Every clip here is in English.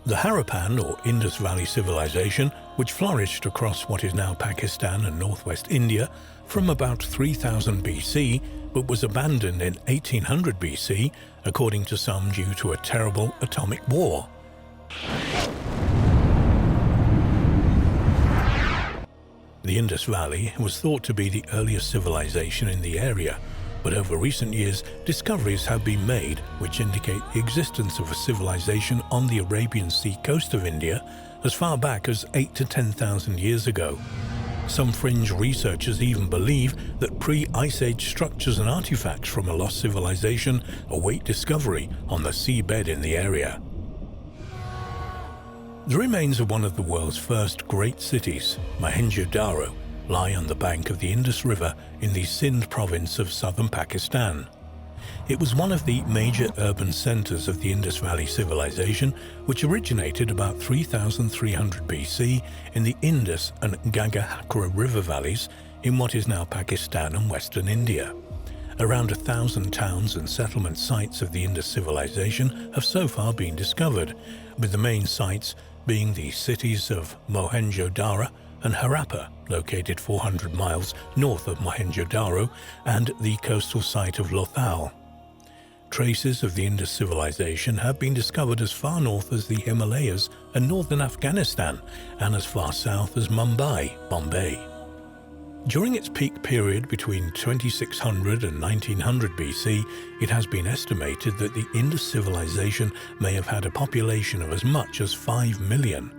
The Harappan or Indus Valley Civilization, which flourished across what is now Pakistan and northwest India from about 3000 BC, but was abandoned in 1800 BC, according to some due to a terrible atomic war. The Indus Valley was thought to be the earliest civilization in the area, but over recent years, discoveries have been made which indicate the existence of a civilization on the Arabian Sea coast of India as far back as 8,000 to 10,000 years ago. Some fringe researchers even believe that pre-Ice Age structures and artifacts from a lost civilization await discovery on the seabed in the area. The remains of one of the world's first great cities, Mohenjo-Daro, lie on the bank of the Indus River in the Sindh province of southern Pakistan. It was one of the major urban centers of the Indus Valley Civilization, which originated about 3300 BC in the Indus and Ganga-Hakra river valleys in what is now Pakistan and western India. Around 1,000 towns and settlement sites of the Indus civilization have so far been discovered, with the main sites being the cities of Mohenjo-Daro and Harappa, located 400 miles north of Mohenjo-Daro, and the coastal site of Lothal. Traces of the Indus civilization have been discovered as far north as the Himalayas and northern Afghanistan, and as far south as Mumbai, Bombay. During its peak period between 2600 and 1900 BC, it has been estimated that the Indus civilization may have had a population of as much as 5 million.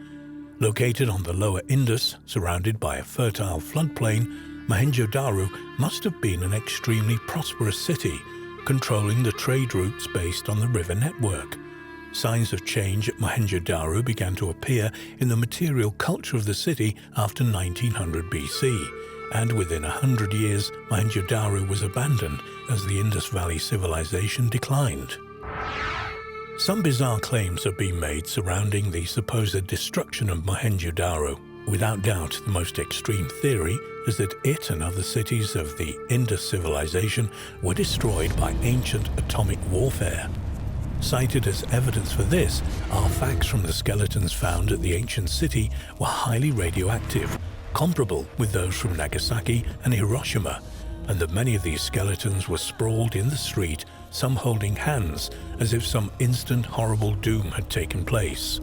Located on the lower Indus, surrounded by a fertile floodplain, Mohenjo-Daro must have been an extremely prosperous city, controlling the trade routes based on the river network. Signs of change at Mohenjo-Daro began to appear in the material culture of the city after 1900 BC, and within 100 years, Mohenjo-Daro was abandoned as the Indus Valley civilization declined. Some bizarre claims have been made surrounding the supposed destruction of Mohenjo-Daro. Without doubt, the most extreme theory is that it and other cities of the Indus civilization were destroyed by ancient atomic warfare. Cited as evidence for this are facts from the skeletons found at the ancient city were highly radioactive, comparable with those from Nagasaki and Hiroshima, and that many of these skeletons were sprawled in the street, some holding hands, as if some instant horrible doom had taken place.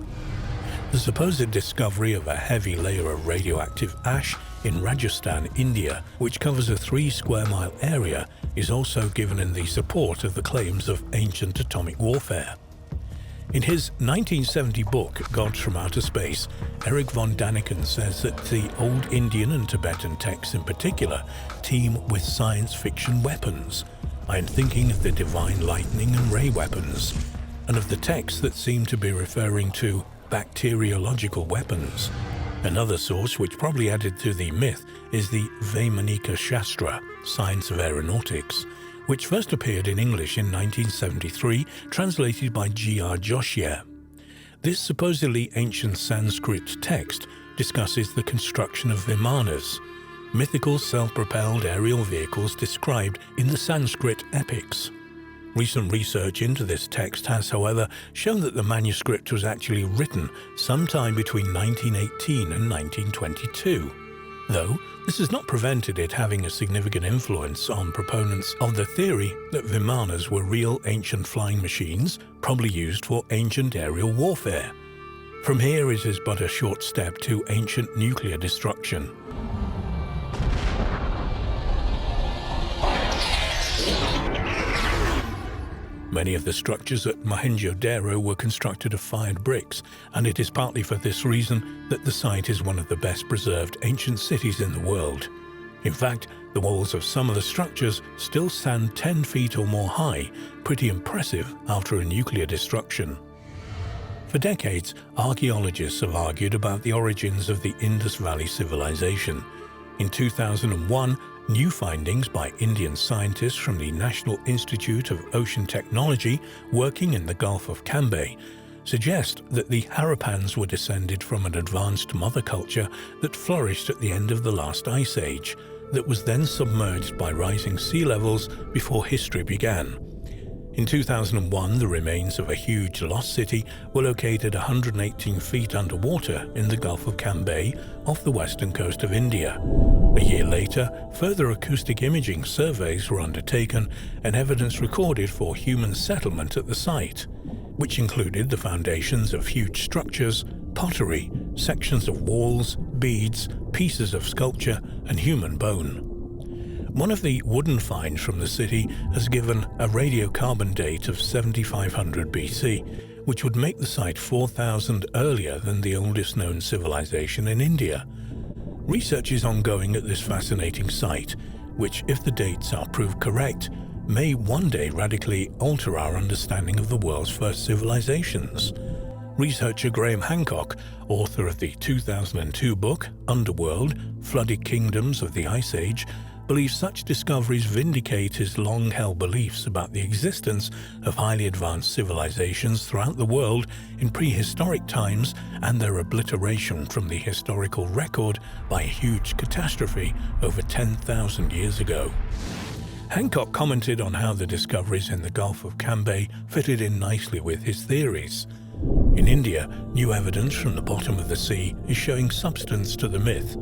The supposed discovery of a heavy layer of radioactive ash in Rajasthan, India, which covers a 3-square-mile area, is also given in the support of the claims of ancient atomic warfare. In his 1970 book, Gods from Outer Space, Eric von Daniken says that the old Indian and Tibetan texts in particular teem with science fiction weapons. I am thinking of the divine lightning and ray weapons, and of the texts that seem to be referring to bacteriological weapons. Another source which probably added to the myth is the Vaimanika Shastra, Science of Aeronautics, which first appeared in English in 1973, translated by G.R. Joshier. This supposedly ancient Sanskrit text discusses the construction of vimanas, mythical self-propelled aerial vehicles described in the Sanskrit epics. Recent research into this text has, however, shown that the manuscript was actually written sometime between 1918 and 1922, though this has not prevented it having a significant influence on proponents of the theory that vimanas were real ancient flying machines, probably used for ancient aerial warfare. From here it is but a short step to ancient nuclear destruction. Many of the structures at Mohenjo-Daro were constructed of fired bricks, and it is partly for this reason that the site is one of the best preserved ancient cities in the world. In fact, The walls of some of the structures still stand 10 feet or more high, pretty impressive after a nuclear destruction. For decades, archaeologists have argued about the origins of the Indus Valley civilization. In 2001, new findings by Indian scientists from the National Institute of Ocean Technology working in the Gulf of Cambay suggest that the Harappans were descended from an advanced mother culture that flourished at the end of the last ice age, that was then submerged by rising sea levels before history began. In 2001, the remains of a huge lost city were located 118 feet underwater in the Gulf of Cambay off the western coast of India. A year later, further acoustic imaging surveys were undertaken and evidence recorded for human settlement at the site, which included the foundations of huge structures, pottery, sections of walls, beads, pieces of sculpture, and human bone. One of the wooden finds from the city has given a radiocarbon date of 7500 BC, which would make the site 4000 earlier than the oldest known civilization in India. Research is ongoing at this fascinating site, which, if the dates are proved correct, may one day radically alter our understanding of the world's first civilizations. Researcher Graham Hancock, author of the 2002 book Underworld: Flooded Kingdoms of the Ice Age, believes such discoveries vindicate his long-held beliefs about the existence of highly advanced civilizations throughout the world in prehistoric times and their obliteration from the historical record by a huge catastrophe over 10,000 years ago. Hancock commented on how the discoveries in the Gulf of Cambay fitted in nicely with his theories. In India, new evidence from the bottom of the sea is showing substance to the myth.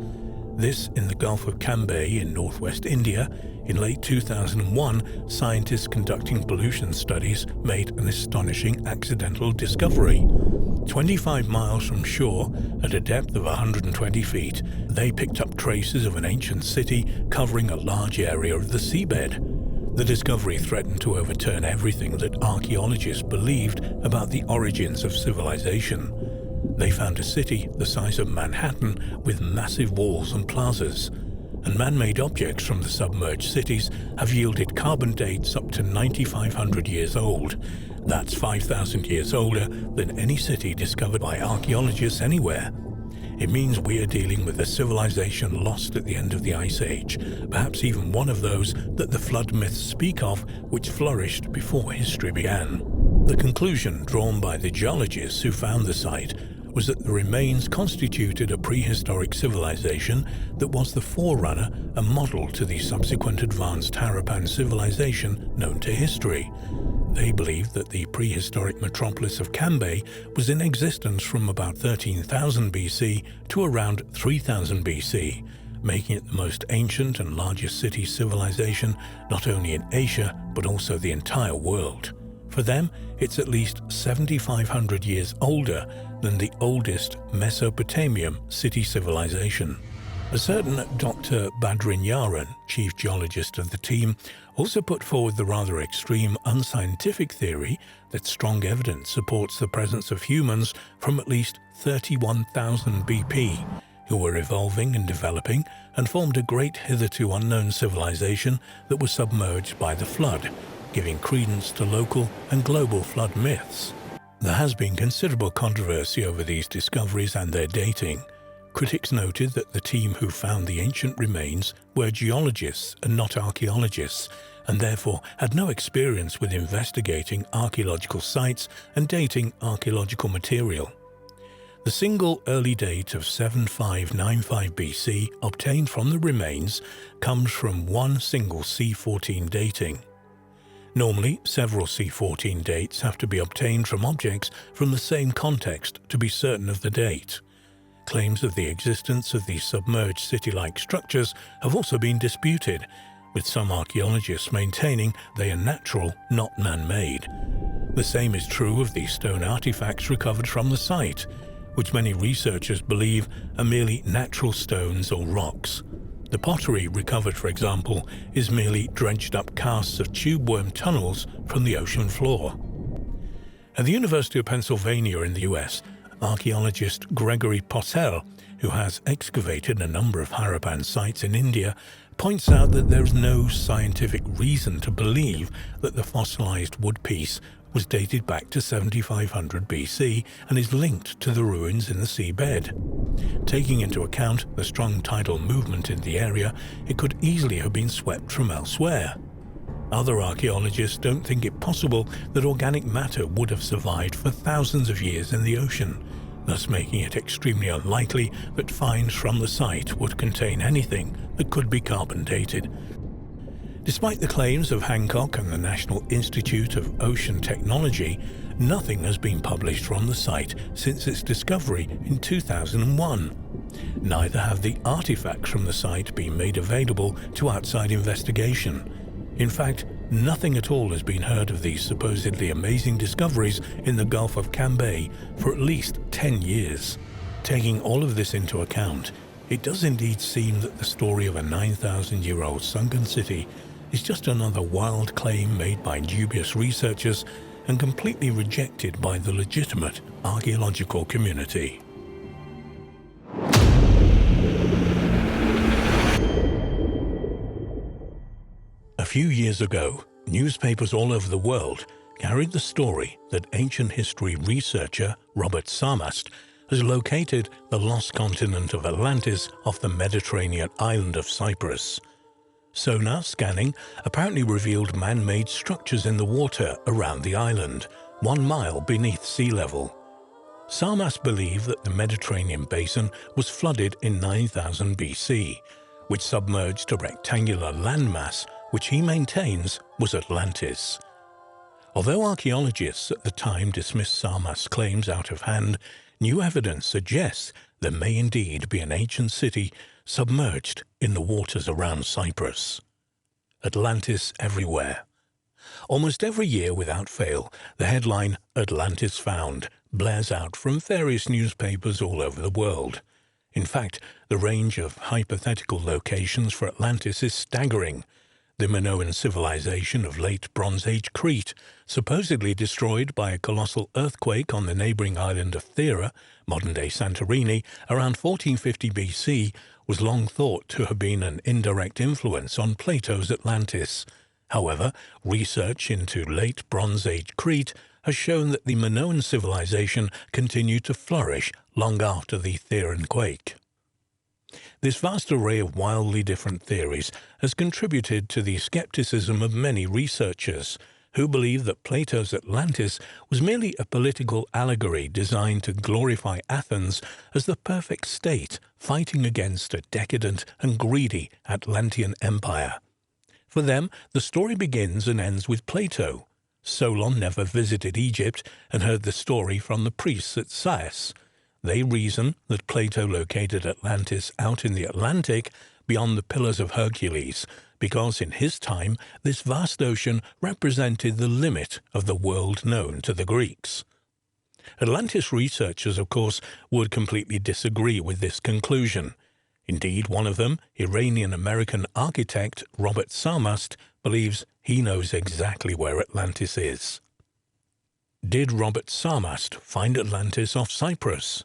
This in the Gulf of Cambay in northwest India. In late 2001, scientists conducting pollution studies made an astonishing accidental discovery. 25 miles from shore, at a depth of 120 feet, they picked up traces of an ancient city covering a large area of the seabed. The discovery threatened to overturn everything that archaeologists believed about the origins of civilization. They found a city the size of Manhattan with massive walls and plazas, and man-made objects from the submerged cities have yielded carbon dates up to 9,500 years old. That's 5,000 years older than any city discovered by archaeologists anywhere. It means we are dealing with a civilization lost at the end of the Ice Age, perhaps even one of those that the flood myths speak of, which flourished before history began. The conclusion drawn by the geologists who found the site was that the remains constituted a prehistoric civilization that was the forerunner and model to the subsequent advanced Harappan civilization known to history. They believed that the prehistoric metropolis of Cambay was in existence from about 13,000 BC to around 3000 BC, making it the most ancient and largest city civilization not only in Asia but also the entire world. For them, it's at least 7,500 years older than the oldest Mesopotamian city civilization. A certain Dr. Badrinyaran, chief geologist of the team, also put forward the rather extreme unscientific theory that strong evidence supports the presence of humans from at least 31,000 BP, who were evolving and developing and formed a great hitherto unknown civilization that was submerged by the flood, giving credence to local and global flood myths. There has been considerable controversy over these discoveries and their dating. Critics noted that the team who found the ancient remains were geologists and not archaeologists, and therefore had no experience with investigating archaeological sites and dating archaeological material. The single early date of 7595 BC obtained from the remains comes from one single C14 dating. Normally, several C14 dates have to be obtained from objects from the same context to be certain of the date. Claims of the existence of these submerged city-like structures have also been disputed, with some archaeologists maintaining they are natural, not man-made. The same is true of the stone artifacts recovered from the site, which many researchers believe are merely natural stones or rocks. The pottery recovered, for example, is merely drenched-up casts of tube worm tunnels from the ocean floor. At the University of Pennsylvania in the US, archaeologist Gregory Possell, who has excavated a number of Harappan sites in India, points out that there is no scientific reason to believe that the fossilized wood piece was dated back to 7500 BC and is linked to the ruins in the seabed. Taking into account the strong tidal movement in the area, it could easily have been swept from elsewhere. Other archaeologists don't think it possible that organic matter would have survived for thousands of years in the ocean, thus making it extremely unlikely that finds from the site would contain anything that could be carbon dated. Despite the claims of Hancock and the National Institute of Ocean Technology, nothing has been published from the site since its discovery in 2001. Neither have the artifacts from the site been made available to outside investigation. In fact, nothing at all has been heard of these supposedly amazing discoveries in the Gulf of Cambay for at least 10 years. Taking all of this into account, it does indeed seem that the story of a 9,000-year-old sunken city is just another wild claim made by dubious researchers and completely rejected by the legitimate archaeological community. A few years ago, newspapers all over the world carried the story that ancient history researcher Robert Sarmast has located the lost continent of Atlantis off the Mediterranean island of Cyprus. Sonar scanning apparently revealed man-made structures in the water around the island, 1 mile beneath sea level. Sarmast believed that the Mediterranean basin was flooded in 9000 BC, which submerged a rectangular landmass which he maintains was Atlantis. Although archaeologists at the time dismissed Sarmast's claims out of hand, new evidence suggests there may indeed be an ancient city submerged in the waters around Cyprus. Atlantis everywhere. Almost every year without fail, the headline "Atlantis Found" blares out from various newspapers all over the world. In fact, the range of hypothetical locations for Atlantis is staggering. The Minoan civilization of late Bronze Age Crete, supposedly destroyed by a colossal earthquake on the neighboring island of Thera, modern-day Santorini, around 1450 BC, was long thought to have been an indirect influence on Plato's Atlantis. However, research into late Bronze Age Crete has shown that the Minoan civilization continued to flourish long after the Theran quake. This vast array of wildly different theories has contributed to the skepticism of many researchers, who believe that Plato's Atlantis was merely a political allegory designed to glorify Athens as the perfect state fighting against a decadent and greedy Atlantean empire. For them, the story begins and ends with Plato. Solon never visited Egypt and heard the story from the priests at Sais. They reason that Plato located Atlantis out in the Atlantic beyond the Pillars of Hercules, because in his time this vast ocean represented the limit of the world known to the Greeks. Atlantis researchers, of course, would completely disagree with this conclusion. Indeed, one of them, Iranian-American architect Robert Sarmast, believes he knows exactly where Atlantis is. Did Robert Sarmast find Atlantis off Cyprus?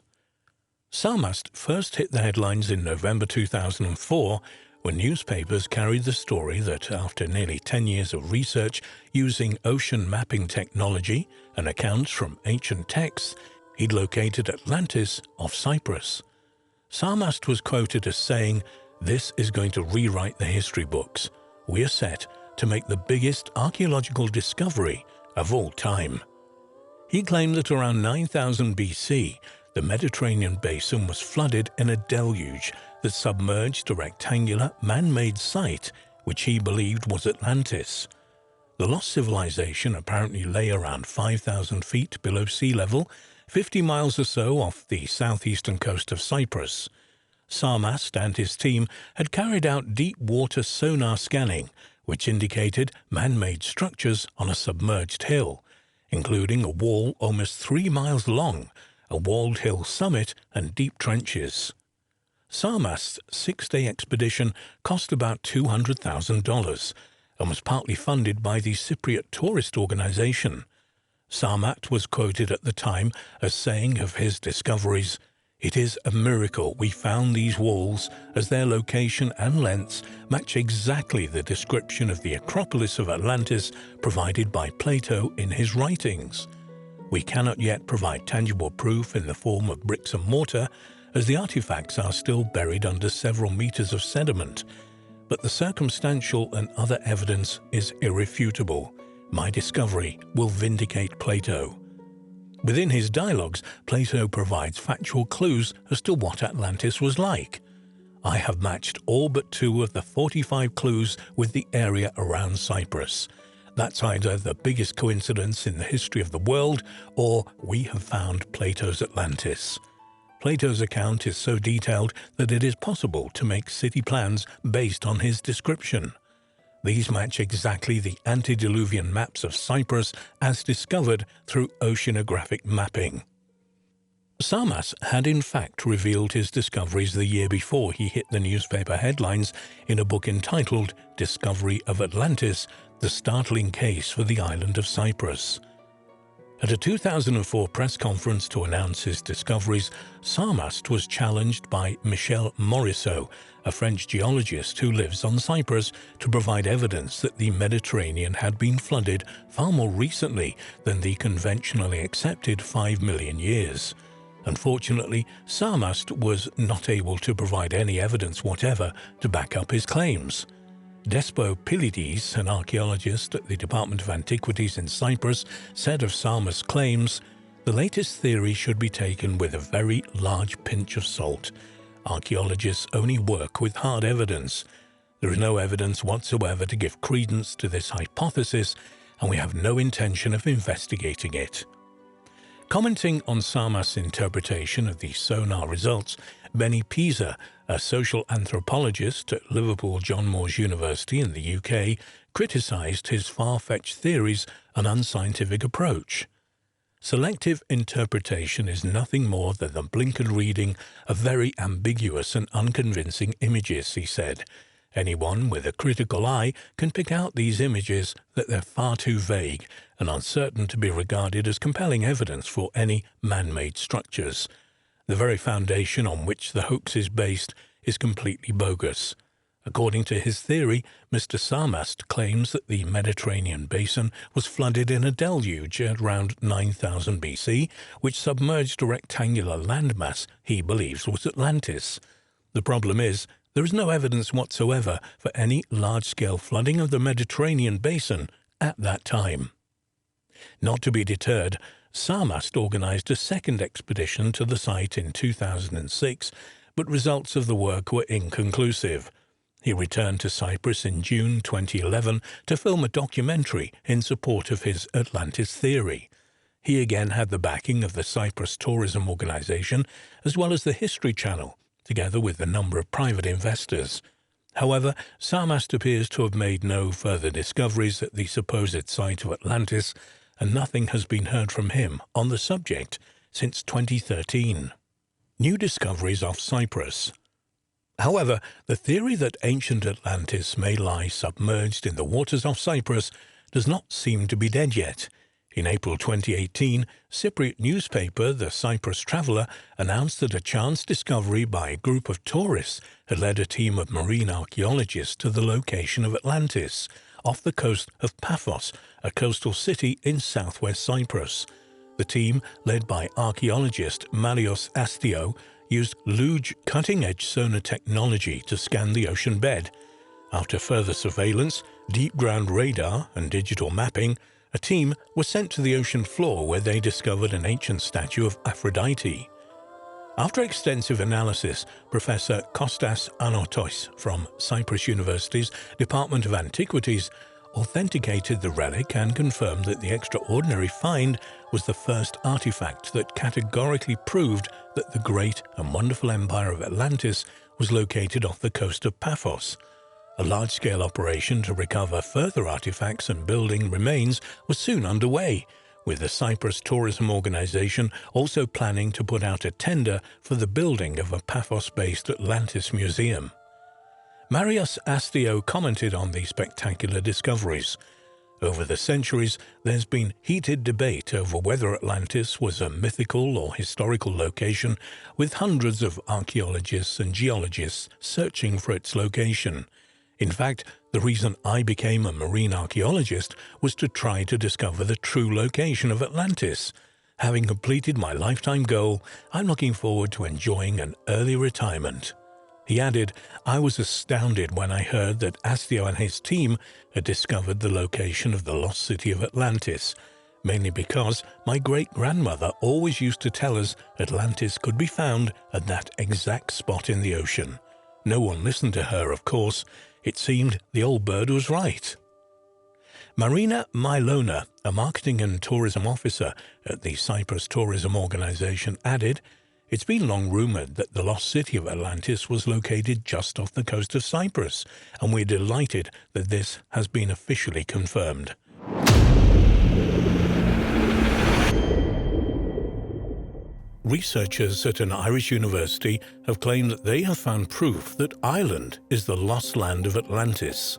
Sarmast first hit the headlines in November 2004 when newspapers carried the story that after nearly 10 years of research using ocean mapping technology and accounts from ancient texts, he'd located Atlantis off Cyprus. Sarmast was quoted as saying, "This is going to rewrite the history books. We are set to make the biggest archaeological discovery of all time." He claimed that around 9000 BC, the Mediterranean basin was flooded in a deluge that submerged a rectangular, man-made site which he believed was Atlantis. The lost civilization apparently lay around 5,000 feet below sea level, 50 miles or so off the southeastern coast of Cyprus. Sarmast and his team had carried out deep-water sonar scanning, which indicated man-made structures on a submerged hill, including a wall almost 3 miles long, a walled hill summit, and deep trenches. Sarmast's 6-day expedition cost about $200,000 and was partly funded by the Cypriot Tourist Organization. Sarmast was quoted at the time as saying of his discoveries, It is a miracle we found these walls, as their location and lengths match exactly the description of the Acropolis of Atlantis provided by Plato in his writings. We cannot yet provide tangible proof in the form of bricks and mortar, as the artifacts are still buried under several meters of sediment, but the circumstantial and other evidence is irrefutable. My discovery will vindicate Plato. Within his dialogues, Plato provides factual clues as to what Atlantis was like. I have matched all but 2 of the 45 clues with the area around Cyprus. That's either the biggest coincidence in the history of the world, or we have found Plato's Atlantis. Plato's account is so detailed that it is possible to make city plans based on his description. These match exactly the antediluvian maps of Cyprus as discovered through oceanographic mapping. Sarmast had in fact revealed his discoveries the year before he hit the newspaper headlines in a book entitled Discovery of Atlantis, The Startling Case for the Island of Cyprus. At a 2004 press conference to announce his discoveries, Sarmast was challenged by Michel Morisseau, a French geologist who lives on Cyprus, to provide evidence that the Mediterranean had been flooded far more recently than the conventionally accepted 5 million years. Unfortunately, Sarmast was not able to provide any evidence whatever to back up his claims. Despo Pilides, an archaeologist at the Department of Antiquities in Cyprus, said of Sarmast's claims, "The latest theory should be taken with a very large pinch of salt. Archaeologists only work with hard evidence. There is no evidence whatsoever to give credence to this hypothesis, and we have no intention of investigating it." Commenting on Sarmast's interpretation of the sonar results, Benny Pisa, a social anthropologist at Liverpool John Moores University in the UK, criticised his far-fetched theories and unscientific approach. Selective interpretation is nothing more than the blinkered reading of very ambiguous and unconvincing images, he said. Anyone with a critical eye can pick out these images that they're far too vague and uncertain to be regarded as compelling evidence for any man-made structures. The very foundation on which the hoax is based is completely bogus. According to his theory, Mr. Sarmast claims that the Mediterranean basin was flooded in a deluge at around 9000 BC, which submerged a rectangular landmass he believes was Atlantis. The problem is, there is no evidence whatsoever for any large-scale flooding of the Mediterranean basin at that time. Not to be deterred, Sarmast organized a second expedition to the site in 2006, but results of the work were inconclusive. He returned to Cyprus in June 2011 to film a documentary in support of his Atlantis theory. He again had the backing of the Cyprus Tourism Organization as well as the History Channel, together with a number of private investors. However, Sarmast appears to have made no further discoveries at the supposed site of Atlantis, and nothing has been heard from him on the subject since 2013. New discoveries off Cyprus. However, the theory that ancient Atlantis may lie submerged in the waters off Cyprus does not seem to be dead yet. In April 2018, Cypriot newspaper The Cyprus Traveller announced that a chance discovery by a group of tourists had led a team of marine archaeologists to the location of Atlantis, off the coast of Paphos, a coastal city in southwest Cyprus. The team, led by archaeologist Marios Astio, used Luge cutting-edge sonar technology to scan the ocean bed. After further surveillance, deep ground radar and digital mapping, a team was sent to the ocean floor where they discovered an ancient statue of Aphrodite. After extensive analysis, Professor Kostas Anotos from Cyprus University's Department of Antiquities authenticated the relic and confirmed that the extraordinary find was the first artifact that categorically proved that the great and wonderful empire of Atlantis was located off the coast of Paphos. A large-scale operation to recover further artifacts and building remains was soon underway, with the Cyprus Tourism Organization also planning to put out a tender for the building of a Paphos-based Atlantis museum. Marios Astio commented on the spectacular discoveries. Over the centuries, there's been heated debate over whether Atlantis was a mythical or historical location, with hundreds of archaeologists and geologists searching for its location. In fact, the reason I became a marine archaeologist was to try to discover the true location of Atlantis. Having completed my lifetime goal, I'm looking forward to enjoying an early retirement." He added, "I was astounded when I heard that Astio and his team had discovered the location of the lost city of Atlantis, mainly because my great-grandmother always used to tell us Atlantis could be found at that exact spot in the ocean. No one listened to her, of course. It seemed the old bird was right." Marina Milona, a marketing and tourism officer at the Cyprus Tourism Organization, added, "It's been long rumored that the lost city of Atlantis was located just off the coast of Cyprus, and we're delighted that this has been officially confirmed." Researchers at an Irish university have claimed that they have found proof that Ireland is the lost land of Atlantis.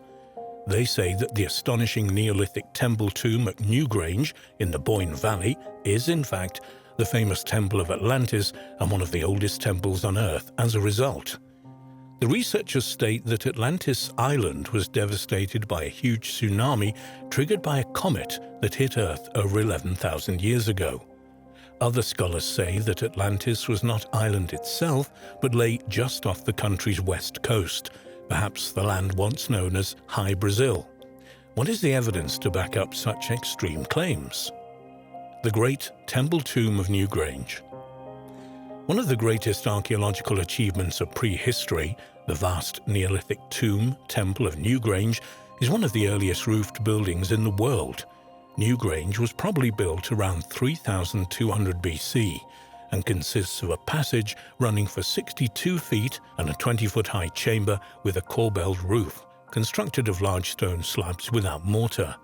They say that the astonishing Neolithic temple tomb at Newgrange in the Boyne Valley is, in fact, the famous Temple of Atlantis and one of the oldest temples on Earth as a result. The researchers state that Atlantis Island was devastated by a huge tsunami triggered by a comet that hit Earth over 11,000 years ago. Other scholars say that Atlantis was not Ireland itself, but lay just off the country's west coast, perhaps the land once known as High Brazil. What is the evidence to back up such extreme claims? The Great Temple Tomb of Newgrange. One of the greatest archaeological achievements of prehistory, the vast Neolithic tomb Temple of Newgrange, is one of the earliest roofed buildings in the world. Newgrange was probably built around 3200 BC and consists of a passage running for 62 feet and a 20-foot-high chamber with a corbelled roof, constructed of large stone slabs without mortar.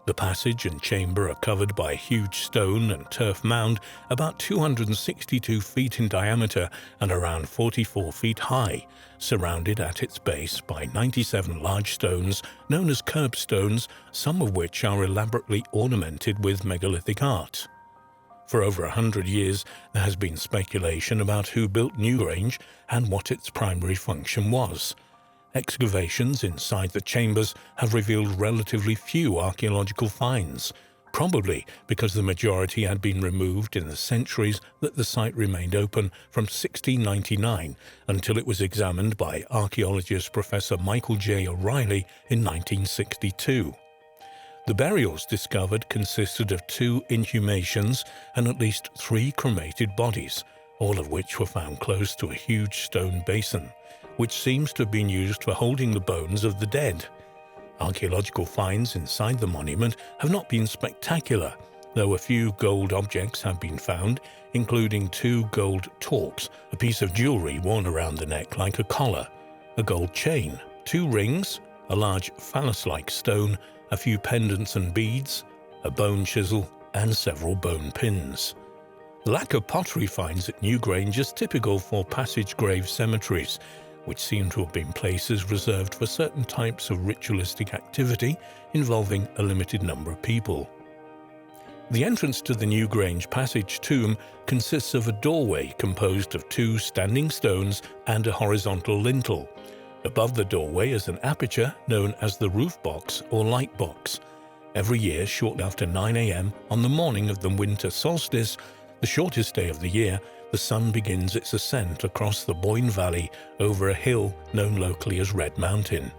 The passage and chamber are covered by a huge stone and turf mound about 262 feet in diameter and around 44 feet high, surrounded at its base by 97 large stones known as curbstones, some of which are elaborately ornamented with megalithic art. For over 100 years, there has been speculation about who built Newgrange and what its primary function was. Excavations inside the chambers have revealed relatively few archaeological finds, probably because the majority had been removed in the centuries that the site remained open from 1699 until it was examined by archaeologist Professor Michael J. O'Reilly in 1962. The burials discovered consisted of 2 inhumations and at least 3 cremated bodies, all of which were found close to a huge stone basin, which seems to have been used for holding the bones of the dead. Archaeological finds inside the monument have not been spectacular, though a few gold objects have been found, including 2 gold torques, a piece of jewelry worn around the neck like a collar, a gold chain, 2 rings, a large phallus-like stone, a few pendants and beads, a bone chisel, and several bone pins. The lack of pottery finds at Newgrange is typical for passage grave cemeteries, which seem to have been places reserved for certain types of ritualistic activity involving a limited number of people. The entrance to the Newgrange passage tomb consists of a doorway composed of 2 standing stones and a horizontal lintel. Above the doorway is an aperture known as the roof box or light box. Every year, shortly after 9 a.m. on the morning of the winter solstice, the shortest day of the year, the sun begins its ascent across the Boyne Valley over a hill known locally as Red Mountain.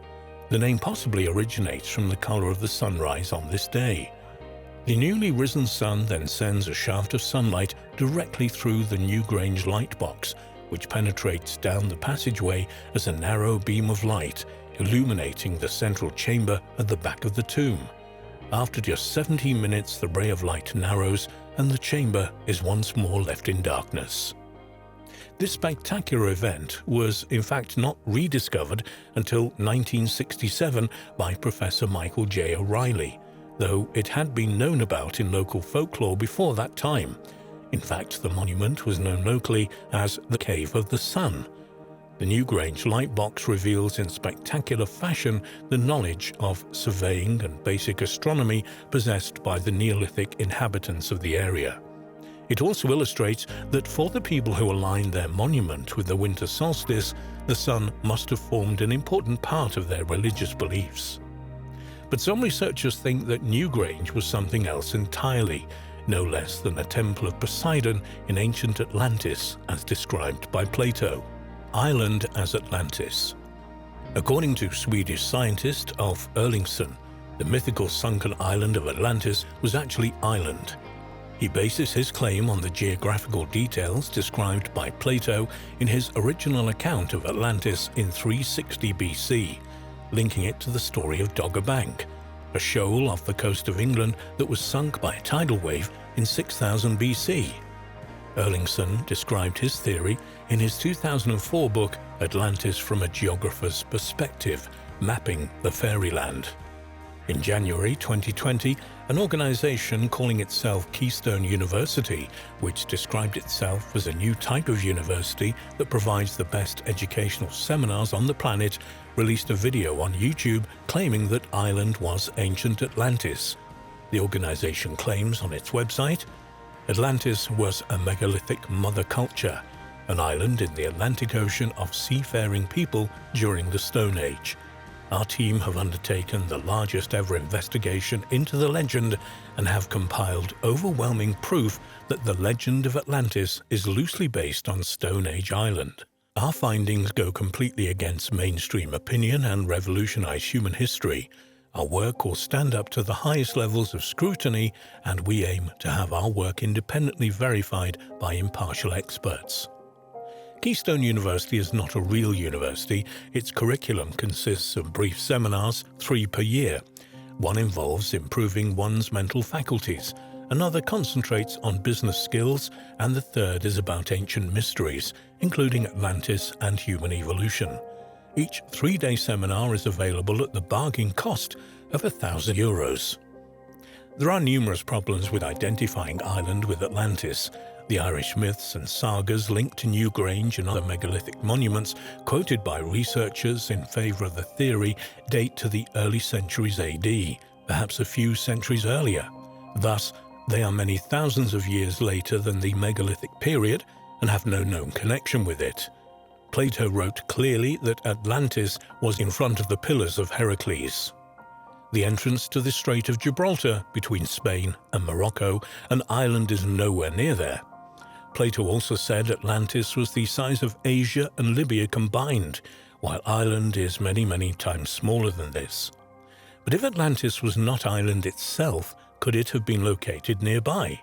The name possibly originates from the color of the sunrise on this day. The newly risen sun then sends a shaft of sunlight directly through the Newgrange light box, which penetrates down the passageway as a narrow beam of light, illuminating the central chamber at the back of the tomb. After just 17 minutes, the ray of light narrows and the chamber is once more left in darkness. This spectacular event was in fact not rediscovered until 1967 by Professor Michael J. O'Reilly, though it had been known about in local folklore before that time. In fact, the monument was known locally as the Cave of the Sun. The Newgrange lightbox reveals in spectacular fashion the knowledge of surveying and basic astronomy possessed by the Neolithic inhabitants of the area. It also illustrates that for the people who aligned their monument with the winter solstice, the sun must have formed an important part of their religious beliefs. But some researchers think that Newgrange was something else entirely, no less than a temple of Poseidon in ancient Atlantis as described by Plato. Iceland as Atlantis. According to Swedish scientist Ulf Erlingsson, the mythical sunken island of Atlantis was actually Iceland. He bases his claim on the geographical details described by Plato in his original account of Atlantis in 360 BC, linking it to the story of Dogger Bank, a shoal off the coast of England that was sunk by a tidal wave in 6000 BC. Erlingsson described his theory in his 2004 book Atlantis from a Geographer's Perspective, Mapping the Fairyland. In January 2020, an organization calling itself Keystone University, which described itself as a new type of university that provides the best educational seminars on the planet, released a video on YouTube claiming that Iceland was ancient Atlantis. The organization claims on its website, Atlantis was a megalithic mother culture, an island in the Atlantic Ocean of seafaring people during the Stone Age. Our team have undertaken the largest ever investigation into the legend and have compiled overwhelming proof that the legend of Atlantis is loosely based on Stone Age Iceland. Our findings go completely against mainstream opinion and revolutionize human history. Our work will stand up to the highest levels of scrutiny, and we aim to have our work independently verified by impartial experts. Keystone University is not a real university. Its curriculum consists of brief seminars, 3 per year. One involves improving one's mental faculties, another concentrates on business skills, and the third is about ancient mysteries, including Atlantis and human evolution. Each 3-day seminar is available at the bargain cost of €1,000. There are numerous problems with identifying Iceland with Atlantis. The Irish myths and sagas linked to Newgrange and other megalithic monuments quoted by researchers in favor of the theory date to the early centuries AD, perhaps a few centuries earlier. Thus, they are many thousands of years later than the megalithic period and have no known connection with it. Plato wrote clearly that Atlantis was in front of the Pillars of Heracles. The entrance to the Strait of Gibraltar between Spain and Morocco, and Iceland is nowhere near there. Plato also said Atlantis was the size of Asia and Libya combined, while Iceland is many, many times smaller than this. But if Atlantis was not Iceland itself, could it have been located nearby?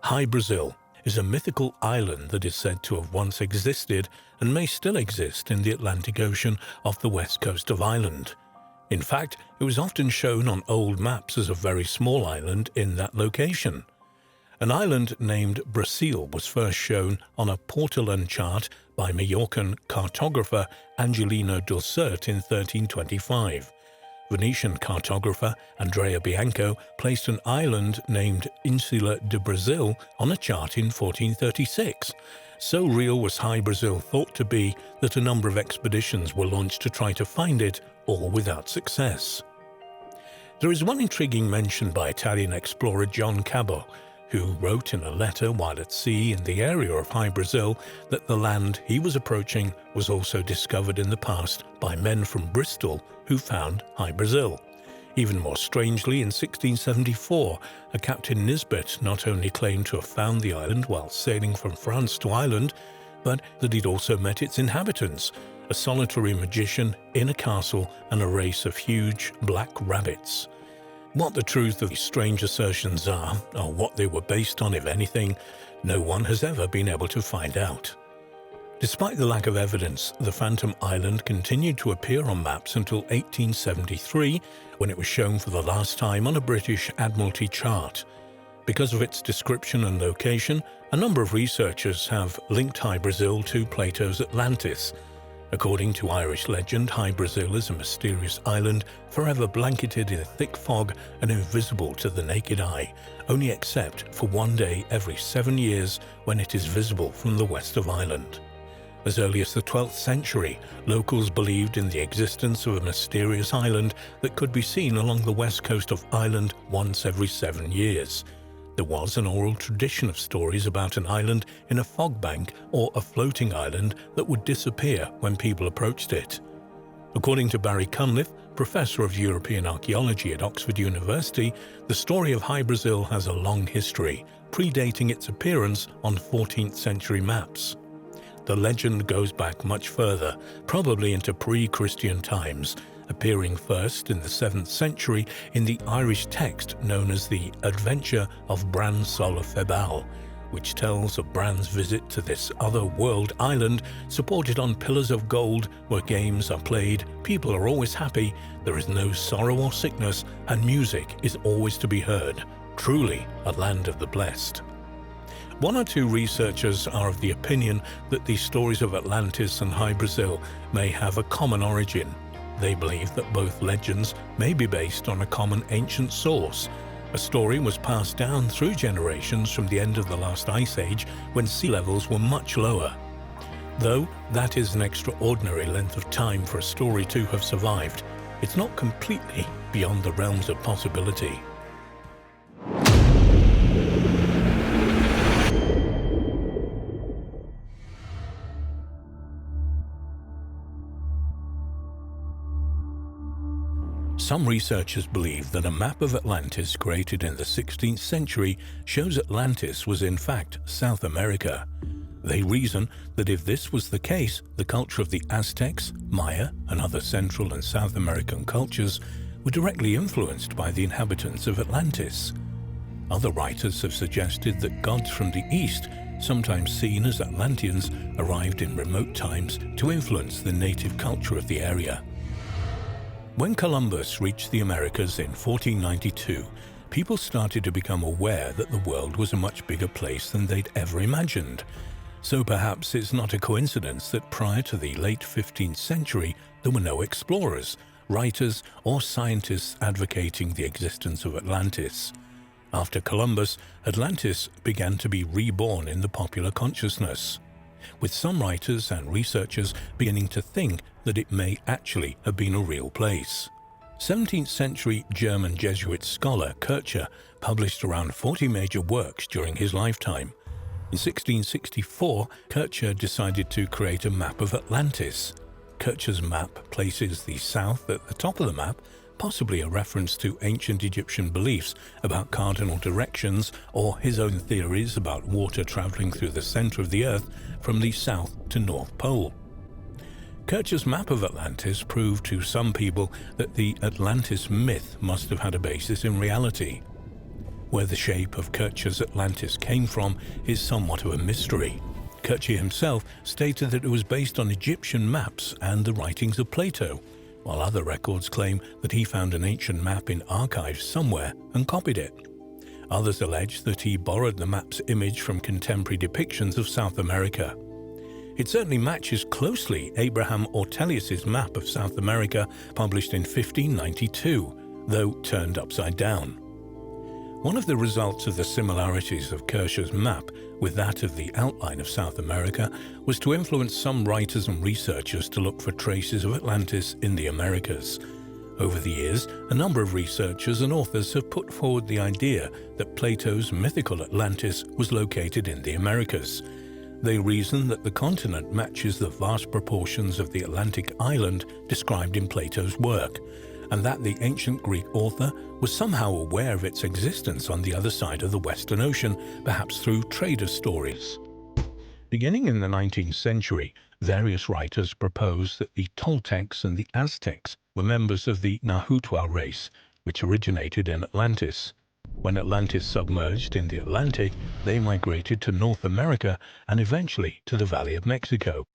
High Brazil is a mythical island that is said to have once existed and may still exist in the Atlantic Ocean off the west coast of Iceland. In fact, it was often shown on old maps as a very small island in that location. An island named Brazil was first shown on a Portolan chart by Majorcan cartographer Angelino Dulcert in 1325. Venetian cartographer Andrea Bianco placed an island named Insula de Brazil on a chart in 1436. So real was High Brazil thought to be that a number of expeditions were launched to try to find it, all without success. There is one intriguing mention by Italian explorer John Cabot, who wrote in a letter while at sea in the area of High Brazil that the land he was approaching was also discovered in the past by men from Bristol who found High Brazil. Even more strangely, in 1674, a Captain Nisbet not only claimed to have found the island while sailing from France to Ireland, but that he'd also met its inhabitants, a solitary magician in a castle and a race of huge black rabbits. What the truth of these strange assertions are, or what they were based on if anything, no one has ever been able to find out. Despite the lack of evidence, the Phantom Island continued to appear on maps until 1873, when it was shown for the last time on a British Admiralty chart. Because of its description and location, a number of researchers have linked High Brazil to Plato's Atlantis. According to Irish legend, High Brazil is a mysterious island forever blanketed in thick fog and invisible to the naked eye, only except for one day every 7 years when it is visible from the west of Ireland. As early as the 12th century, locals believed in the existence of a mysterious island that could be seen along the west coast of Ireland once every 7 years. There was an oral tradition of stories about an island in a fog bank or a floating island that would disappear when people approached it. According to Barry Cunliffe, professor of European archaeology at Oxford University, the story of High Brazil has a long history, predating its appearance on 14th century maps. The legend goes back much further, probably into pre-Christian times, appearing first in the 7th century in the Irish text known as the Adventure of Bran Sola Febal, which tells of Bran's visit to this other-world island supported on pillars of gold where games are played, people are always happy, there is no sorrow or sickness, and music is always to be heard. Truly a land of the blessed. One or two researchers are of the opinion that the stories of Atlantis and High Brazil may have a common origin. They believe that both legends may be based on a common ancient source. A story was passed down through generations from the end of the last ice age when sea levels were much lower. Though that is an extraordinary length of time for a story to have survived, it's not completely beyond the realms of possibility. Some researchers believe that a map of Atlantis created in the 16th century shows Atlantis was in fact South America. They reason that if this was the case, the culture of the Aztecs, Maya, and other Central and South American cultures were directly influenced by the inhabitants of Atlantis. Other writers have suggested that gods from the East, sometimes seen as Atlanteans, arrived in remote times to influence the native culture of the area. When Columbus reached the Americas in 1492, people started to become aware that the world was a much bigger place than they'd ever imagined. So perhaps it's not a coincidence that prior to the late 15th century, there were no explorers, writers, or scientists advocating the existence of Atlantis. After Columbus, Atlantis began to be reborn in the popular consciousness, with some writers and researchers beginning to think that it may actually have been a real place. 17th century German Jesuit scholar Kircher published around 40 major works during his lifetime. In 1664, Kircher decided to create a map of Atlantis. Kircher's map places the south at the top of the map, possibly a reference to ancient Egyptian beliefs about cardinal directions or his own theories about water traveling through the center of the Earth from the South to North Pole. Kircher's map of Atlantis proved to some people that the Atlantis myth must have had a basis in reality. Where the shape of Kircher's Atlantis came from is somewhat of a mystery. Kircher himself stated that it was based on Egyptian maps and the writings of Plato, while other records claim that he found an ancient map in archives somewhere and copied it. Others allege that he borrowed the map's image from contemporary depictions of South America. It certainly matches closely Abraham Ortelius's map of South America published in 1592, though turned upside down. One of the results of the similarities of Kircher's map with that of the outline of South America was to influence some writers and researchers to look for traces of Atlantis in the Americas. Over the years, a number of researchers and authors have put forward the idea that Plato's mythical Atlantis was located in the Americas. They reason that the continent matches the vast proportions of the Atlantic island described in Plato's work, and that the ancient Greek author was somehow aware of its existence on the other side of the Western Ocean, perhaps through trader stories. Beginning in the 19th century, various writers proposed that the Toltecs and the Aztecs were members of the Nahuatl race, which originated in Atlantis. When Atlantis submerged in the Atlantic, they migrated to North America and eventually to the Valley of Mexico.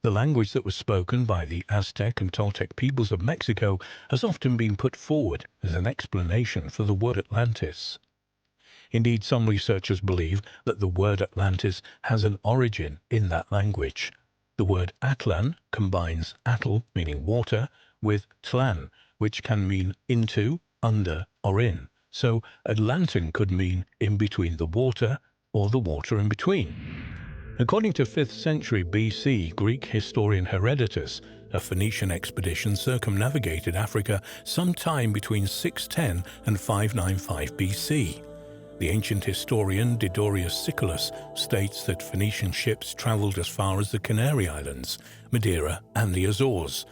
The language that was spoken by the Aztec and Toltec peoples of Mexico has often been put forward as an explanation for the word Atlantis. Indeed, some researchers believe that the word Atlantis has an origin in that language. The word Atlan combines atl, meaning water, with tlan, which can mean into, under, or in. So Atlantin could mean in between the water or the water in between. According to 5th century BC Greek historian Herodotus, a Phoenician expedition circumnavigated Africa sometime between 610 and 595 BC. The ancient historian Diodorus Siculus states that Phoenician ships traveled as far as the Canary Islands, Madeira, and the Azores.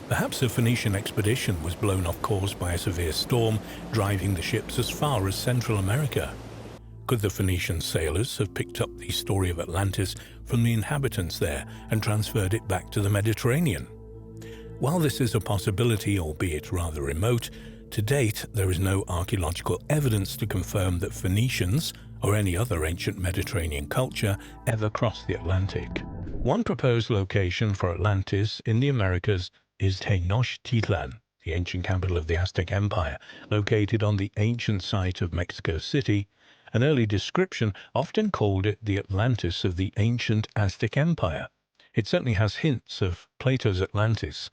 Perhaps a Phoenician expedition was blown off course by a severe storm, driving the ships as far as Central America. Could the Phoenician sailors have picked up the story of Atlantis from the inhabitants there and transferred it back to the Mediterranean? While this is a possibility, albeit rather remote, to date there is no archaeological evidence to confirm that Phoenicians, or any other ancient Mediterranean culture, ever crossed the Atlantic. One proposed location for Atlantis in the Americas is Tenochtitlan, the ancient capital of the Aztec Empire, located on the ancient site of Mexico City. An early description often called it the Atlantis of the ancient Aztec Empire. It certainly has hints of Plato's Atlantis.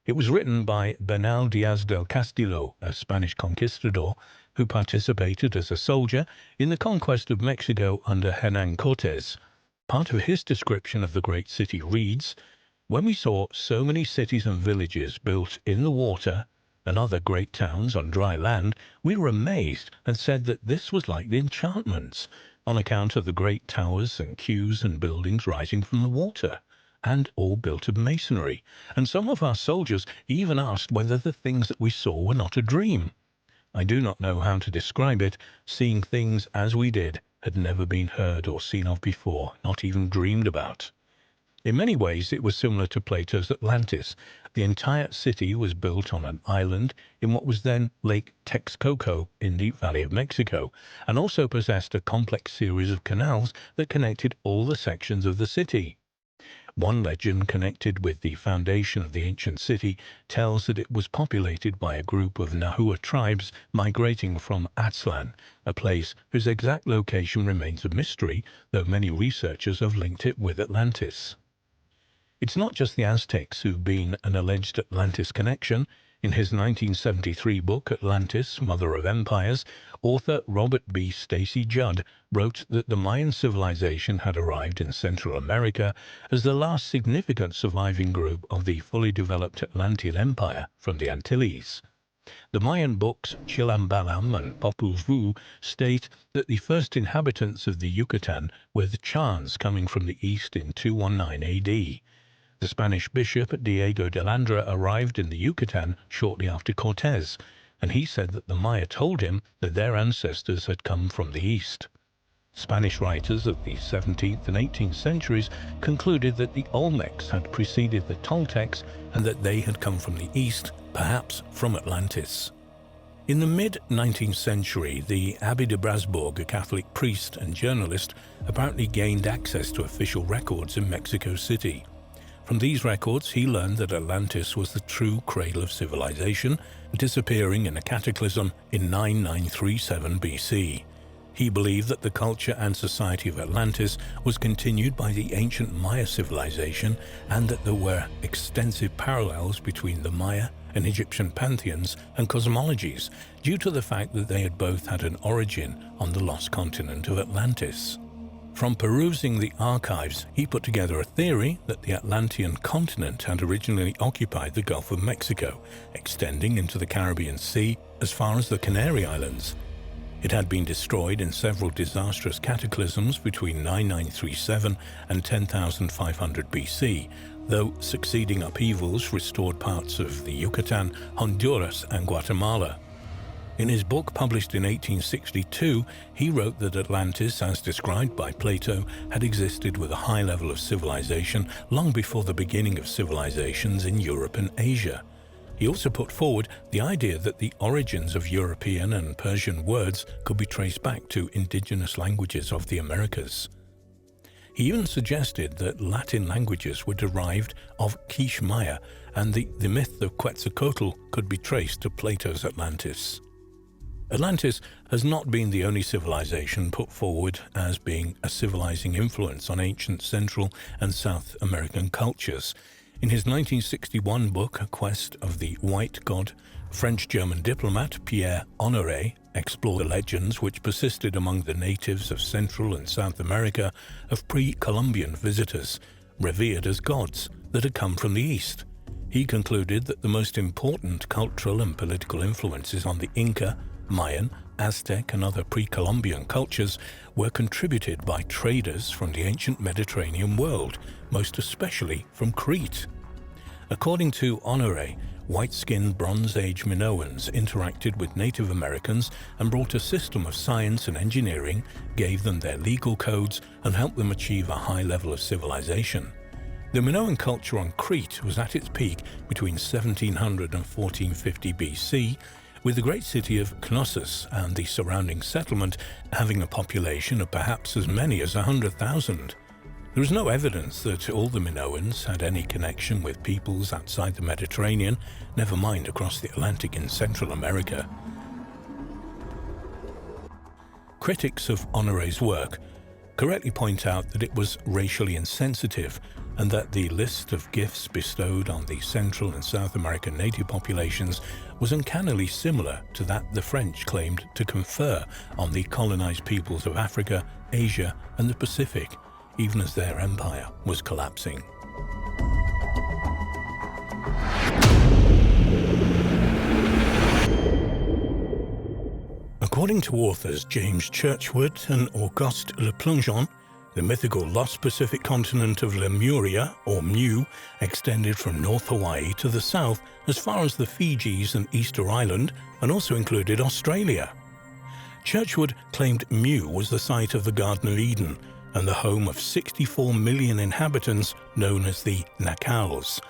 It was written by Bernal Diaz del Castillo, a Spanish conquistador who participated as a soldier in the conquest of Mexico under Hernán Cortés. Part of his description of the great city reads, "When we saw so many cities and villages built in the water and other great towns on dry land, we were amazed and said that this was like the enchantments, on account of the great towers and quays and buildings rising from the water, and all built of masonry, and some of our soldiers even asked whether the things that we saw were not a dream. I do not know how to describe it. Seeing things as we did had never been heard or seen of before, not even dreamed about." In many ways it was similar to Plato's Atlantis. The entire city was built on an island in what was then Lake Texcoco in the Valley of Mexico, and also possessed a complex series of canals that connected all the sections of the city. One legend connected with the foundation of the ancient city tells that it was populated by a group of Nahua tribes migrating from Iceland, a place whose exact location remains a mystery, though many researchers have linked it with Atlantis. It's not just the Aztecs who've been an alleged Atlantis connection. In his 1973 book, Atlantis, Mother of Empires, author Robert B. Stacy Judd wrote that the Mayan civilization had arrived in Central America as the last significant surviving group of the fully developed Atlantean Empire from the Antilles. The Mayan books Chilambalam and Popol Vuh state that the first inhabitants of the Yucatan were the Chans coming from the east in 219 AD. The Spanish bishop Diego de Landra arrived in the Yucatan shortly after Cortés, and he said that the Maya told him that their ancestors had come from the east. Spanish writers of the 17th and 18th centuries concluded that the Olmecs had preceded the Toltecs and that they had come from the east, perhaps from Atlantis. In the mid-19th century, the Abbé de Brasbourg, a Catholic priest and journalist, apparently gained access to official records in Mexico City. From these records, he learned that Atlantis was the true cradle of civilization, disappearing in a cataclysm in 9937 BC. He believed that the culture and society of Atlantis was continued by the ancient Maya civilization and that there were extensive parallels between the Maya and Egyptian pantheons and cosmologies due to the fact that they had both had an origin on the lost continent of Atlantis. From perusing the archives, he put together a theory that the Atlantean continent had originally occupied the Gulf of Mexico, extending into the Caribbean Sea as far as the Canary Islands. It had been destroyed in several disastrous cataclysms between 9937 and 10,500 BC, though succeeding upheavals restored parts of the Yucatan, Honduras, and Guatemala. In his book published in 1862, he wrote that Atlantis, as described by Plato, had existed with a high level of civilization long before the beginning of civilizations in Europe and Asia. He also put forward the idea that the origins of European and Persian words could be traced back to indigenous languages of the Americas. He even suggested that Latin languages were derived of Quiche Maya, and the myth of Quetzalcoatl could be traced to Plato's Atlantis. Atlantis has not been the only civilization put forward as being a civilizing influence on ancient Central and South American cultures. In his 1961 book, A Quest of the White God, French-German diplomat Pierre Honoré explore the legends which persisted among the natives of Central and South America of pre-Columbian visitors, revered as gods that had come from the East. He concluded that the most important cultural and political influences on the Inca, Mayan, Aztec and other pre-Columbian cultures were contributed by traders from the ancient Mediterranean world, most especially from Crete. According to Honoré, white-skinned Bronze Age Minoans interacted with Native Americans and brought a system of science and engineering, gave them their legal codes, and helped them achieve a high level of civilization. The Minoan culture on Crete was at its peak between 1700 and 1450 BC, with the great city of Knossos and the surrounding settlement having a population of perhaps as many as 100,000. There is no evidence that all the Minoans had any connection with peoples outside the Mediterranean, never mind across the Atlantic in Central America. Critics of Honoré's work correctly point out that it was racially insensitive and that the list of gifts bestowed on the Central and South American native populations was uncannily similar to that the French claimed to confer on the colonized peoples of Africa, Asia, and the Pacific, even as their empire was collapsing. According to authors James Churchward and Auguste Le Plongeon, the mythical lost Pacific continent of Lemuria, or Mu, extended from North Hawaii to the south as far as the Fijis and Easter Island, and also included Australia. Churchward claimed Mu was the site of the Garden of Eden and the home of 64 million inhabitants known as the Nakals.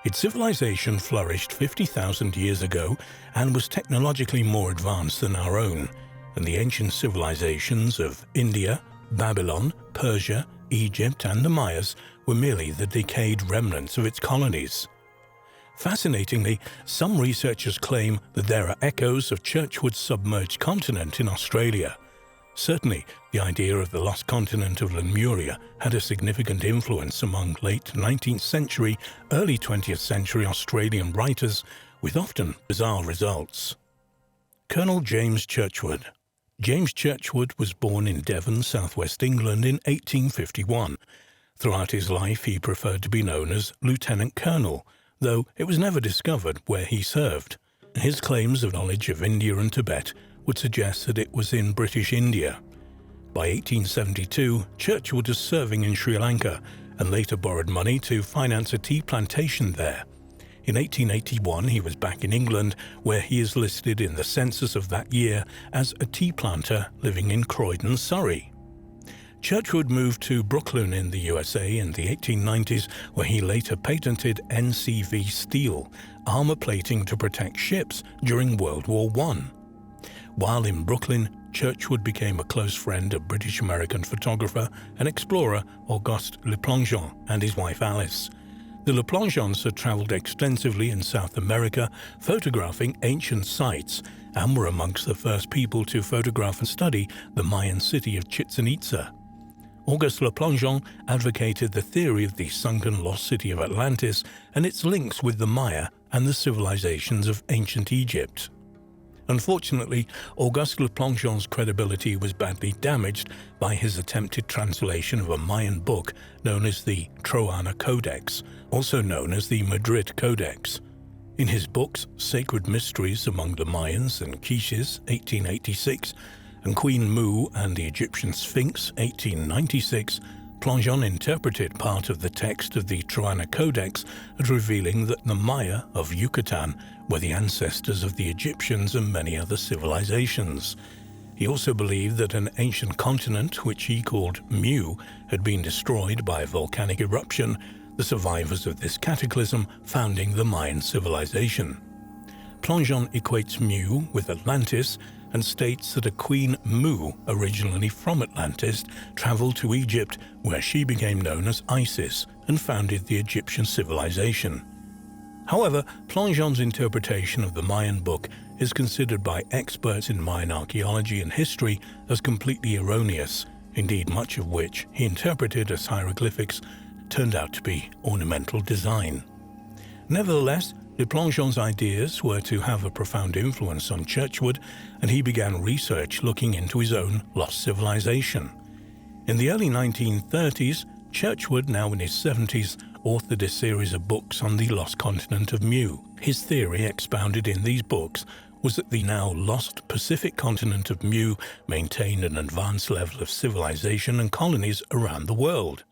Its civilization flourished 50,000 years ago and was technologically more advanced than our own, and the ancient civilizations of India, Babylon, Persia, Egypt, and the Mayas were merely the decayed remnants of its colonies. Fascinatingly, some researchers claim that there are echoes of Churchward's submerged continent in Australia. Certainly, the idea of the lost continent of Lemuria had a significant influence among late 19th century, early 20th century Australian writers, with often bizarre results. Colonel James Churchward. James Churchward was born in Devon, southwest England in 1851. Throughout his life he preferred to be known as Lieutenant Colonel, though it was never discovered where he served. His claims of knowledge of India and Tibet would suggest that it was in British India. By 1872, Churchward was serving in Sri Lanka and later borrowed money to finance a tea plantation there. In 1881, he was back in England, where he is listed in the census of that year as a tea planter living in Croydon, Surrey. Churchward moved to Brooklyn in the USA in the 1890s, where he later patented NCV steel, armor plating to protect ships during World War I. While in Brooklyn, Churchward became a close friend of British-American photographer and explorer Auguste Le Plongeon and his wife Alice. The Le Plongeons had traveled extensively in South America, photographing ancient sites, and were amongst the first people to photograph and study the Mayan city of Chichen Itza. Auguste Le Plongeon advocated the theory of the sunken lost city of Atlantis and its links with the Maya and the civilizations of ancient Egypt. Unfortunately, Auguste Le Plongeon's credibility was badly damaged by his attempted translation of a Mayan book known as the Troana Codex, also known as the Madrid Codex. In his books Sacred Mysteries Among the Mayans and Quiches, 1886, and Queen Mu and the Egyptian Sphinx, 1896, Plongeon interpreted part of the text of the Troana Codex as revealing that the Maya of Yucatan were the ancestors of the Egyptians and many other civilizations. He also believed that an ancient continent, which he called Mu, had been destroyed by a volcanic eruption, the survivors of this cataclysm founding the Mayan civilization. Plongeon equates Mu with Atlantis and states that a Queen Mu, originally from Atlantis, traveled to Egypt, where she became known as Isis and founded the Egyptian civilization. However, Plongeon's interpretation of the Mayan book is considered by experts in Mayan archaeology and history as completely erroneous, indeed much of which he interpreted as hieroglyphics turned out to be ornamental design. Nevertheless, Le Plongeon's ideas were to have a profound influence on Churchward, and he began research looking into his own lost civilization. In the early 1930s, Churchward, now in his 70s, authored a series of books on the lost continent of Mu. His theory, expounded in these books, was that the now lost Pacific continent of Mu maintained an advanced level of civilization and colonies around the world.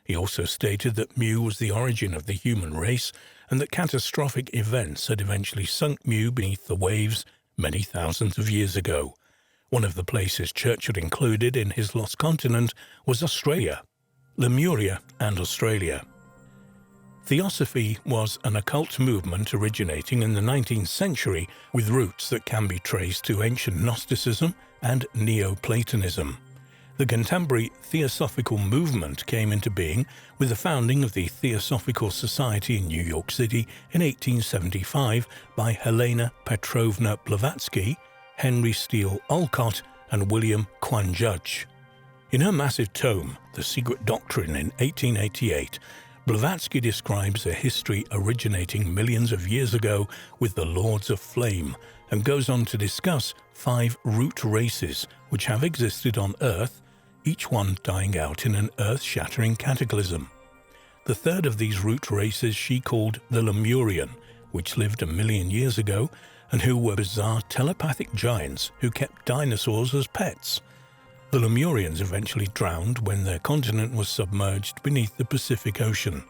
He also stated that Mu was the origin of the human race and that catastrophic events had eventually sunk Mu beneath the waves many thousands of years ago. One of the places Churchward included in his lost continent was Australia, Lemuria and Australia. Theosophy was an occult movement originating in the 19th century with roots that can be traced to ancient Gnosticism and Neoplatonism. The contemporary Theosophical movement came into being with the founding of the Theosophical Society in New York City in 1875 by Helena Petrovna Blavatsky, Henry Steele Olcott, and William Quan Judge. In her massive tome, The Secret Doctrine, in 1888, Blavatsky describes a history originating millions of years ago with the Lords of Flame, and goes on to discuss 5 root races which have existed on Earth, each one dying out in an earth-shattering cataclysm. The third of these root races she called the Lemurian, which lived 1 million years ago, and who were bizarre telepathic giants who kept dinosaurs as pets. The Lemurians eventually drowned when their continent was submerged beneath the Pacific Ocean.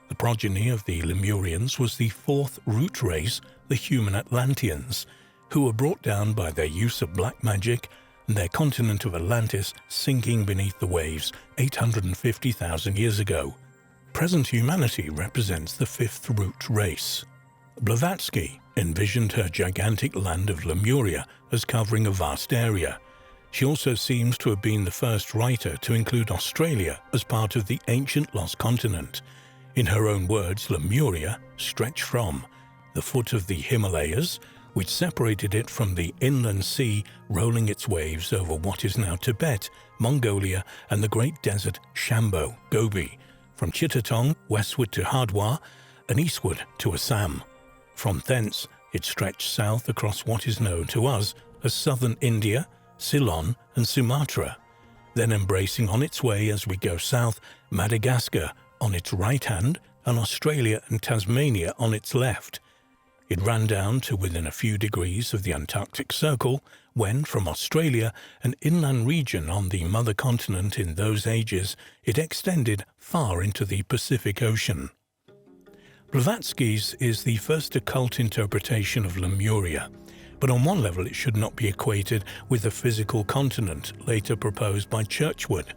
The progeny of the Lemurians was the 4th root race, the human Atlanteans, who were brought down by their use of black magic and their continent of Atlantis sinking beneath the waves 850,000 years ago. Present humanity represents the 5th root race. Blavatsky envisioned her gigantic land of Lemuria as covering a vast area. She also seems to have been the first writer to include Australia as part of the ancient lost continent. In her own words, Lemuria stretched from the foot of the Himalayas, which separated it from the inland sea rolling its waves over what is now Tibet, Mongolia, and the great desert Shambo, Gobi, from Chittagong westward to Hardwar and eastward to Assam. From thence, it stretched south across what is known to us as southern India, Ceylon, and Sumatra, then embracing on its way as we go south Madagascar on its right hand and Australia and Tasmania on its left. It ran down to within a few degrees of the Antarctic Circle when, from Australia, an inland region on the mother continent in those ages, it extended far into the Pacific Ocean. Blavatsky's is the first occult interpretation of Lemuria, but on one level it should not be equated with the physical continent later proposed by Churchward.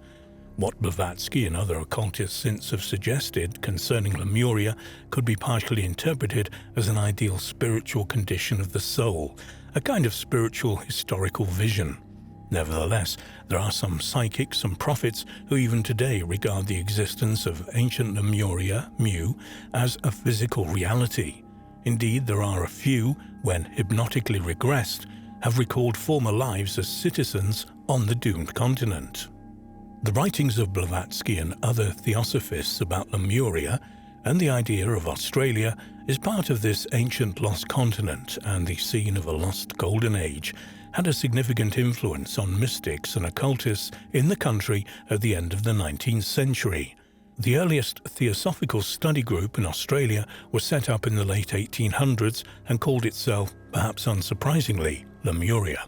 What Blavatsky and other occultists since have suggested concerning Lemuria could be partially interpreted as an ideal spiritual condition of the soul, a kind of spiritual historical vision. Nevertheless, there are some psychics and prophets who even today regard the existence of ancient Lemuria, Mu, as a physical reality. Indeed, there are a few, when hypnotically regressed, have recalled former lives as citizens on the doomed continent. The writings of Blavatsky and other theosophists about Lemuria and the idea of Australia is part of this ancient lost continent and the scene of a lost golden age had a significant influence on mystics and occultists in the country at the end of the 19th century. The earliest theosophical study group in Australia was set up in the late 1800s and called itself, perhaps unsurprisingly, Lemuria.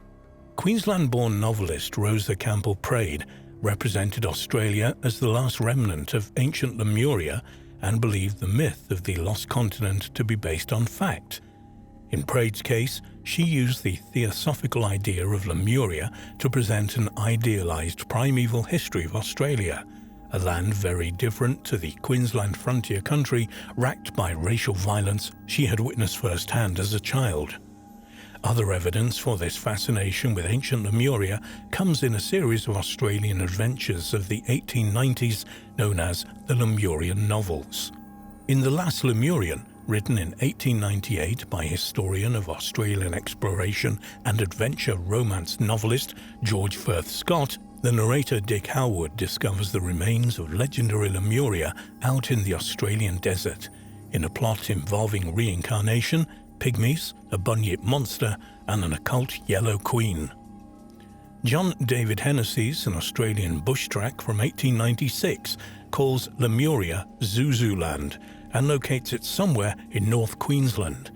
Queensland-born novelist Rosa Campbell-Praed represented Australia as the last remnant of ancient Lemuria and believed the myth of the lost continent to be based on fact. In Praed's case, she used the theosophical idea of Lemuria to present an idealized primeval history of Australia, a land very different to the Queensland frontier country racked by racial violence she had witnessed firsthand as a child. Other evidence for this fascination with ancient Lemuria comes in a series of Australian adventures of the 1890s known as the Lemurian novels. In The Last Lemurian, written in 1898 by historian of Australian exploration and adventure romance novelist George Firth Scott, the narrator Dick Howard discovers the remains of legendary Lemuria out in the Australian desert. in a plot involving reincarnation, pygmies, a bunyip monster, and an occult yellow queen. John David Hennessy's an Australian bush track from 1896 calls Lemuria Zuzuland and locates it somewhere in North Queensland.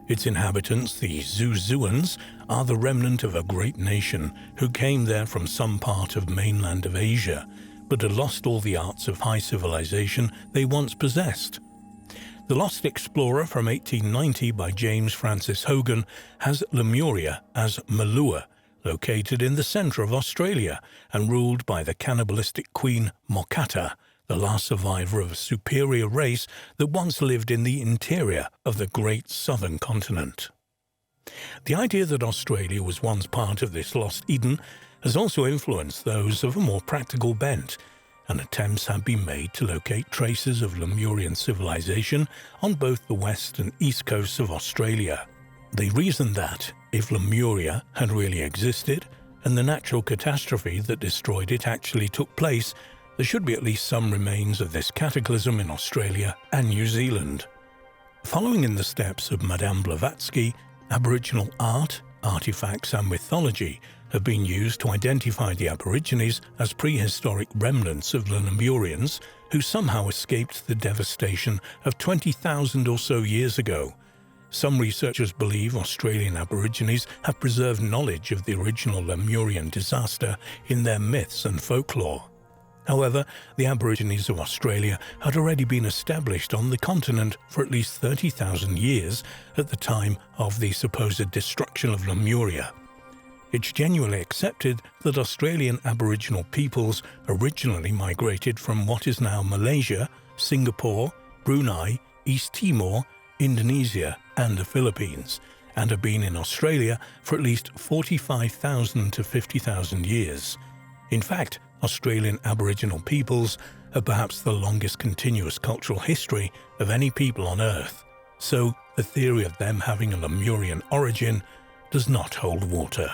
Its inhabitants, the Zuzuans, are the remnant of a great nation who came there from some part of mainland of Asia, but had lost all the arts of high civilization they once possessed. The Lost Explorer from 1890 by James Francis Hogan has Lemuria as Malua, located in the centre of Australia and ruled by the cannibalistic queen Mokata, the last survivor of a superior race that once lived in the interior of the great southern continent. The idea that Australia was once part of this lost Eden has also influenced those of a more practical bent, and attempts have been made to locate traces of Lemurian civilization on both the west and east coasts of Australia. They reasoned that, if Lemuria had really existed, and the natural catastrophe that destroyed it actually took place, there should be at least some remains of this cataclysm in Australia and New Zealand. Following in the steps of Madame Blavatsky, Aboriginal art, artifacts and mythology have been used to identify the Aborigines as prehistoric remnants of the Lemurians who somehow escaped the devastation of 20,000 or so years ago. Some researchers believe Australian Aborigines have preserved knowledge of the original Lemurian disaster in their myths and folklore. However, the Aborigines of Australia had already been established on the continent for at least 30,000 years at the time of the supposed destruction of Lemuria. It's genuinely accepted that Australian Aboriginal peoples originally migrated from what is now Malaysia, Singapore, Brunei, East Timor, Indonesia and the Philippines, and have been in Australia for at least 45,000 to 50,000 years. In fact, Australian Aboriginal peoples have perhaps the longest continuous cultural history of any people on Earth, so the theory of them having a Lemurian origin does not hold water.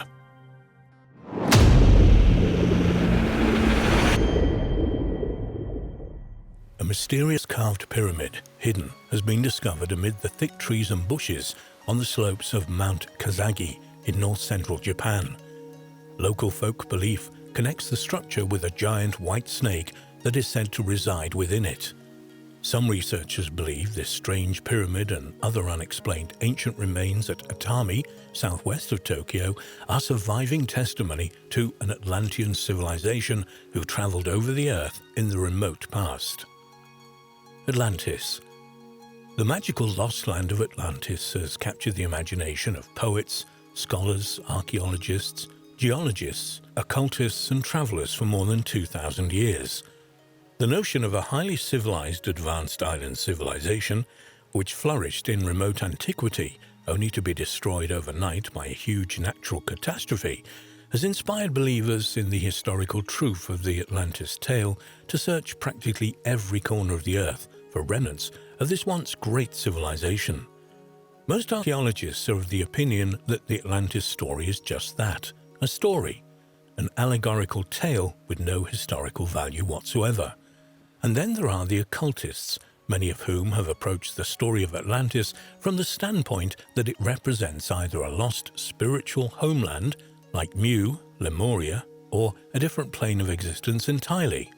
A mysterious carved pyramid, hidden, has been discovered amid the thick trees and bushes on the slopes of Mount Kazagi in north-central Japan. Local folk belief connects the structure with a giant white snake that is said to reside within it. Some researchers believe this strange pyramid and other unexplained ancient remains at Atami, southwest of Tokyo, are surviving testimony to an Atlantean civilization who travelled over the Earth in the remote past. Atlantis. The magical lost land of Atlantis has captured the imagination of poets, scholars, archaeologists, geologists, occultists and travellers for more than 2,000 years. The notion of a highly civilized advanced island civilization, which flourished in remote antiquity only to be destroyed overnight by a huge natural catastrophe, has inspired believers in the historical truth of the Atlantis tale to search practically every corner of the earth for remnants of this once great civilization. Most archaeologists are of the opinion that the Atlantis story is just that, a story, an allegorical tale with no historical value whatsoever. And then there are the occultists, many of whom have approached the story of Atlantis from the standpoint that it represents either a lost spiritual homeland, like Mu, Lemuria, or a different plane of existence entirely.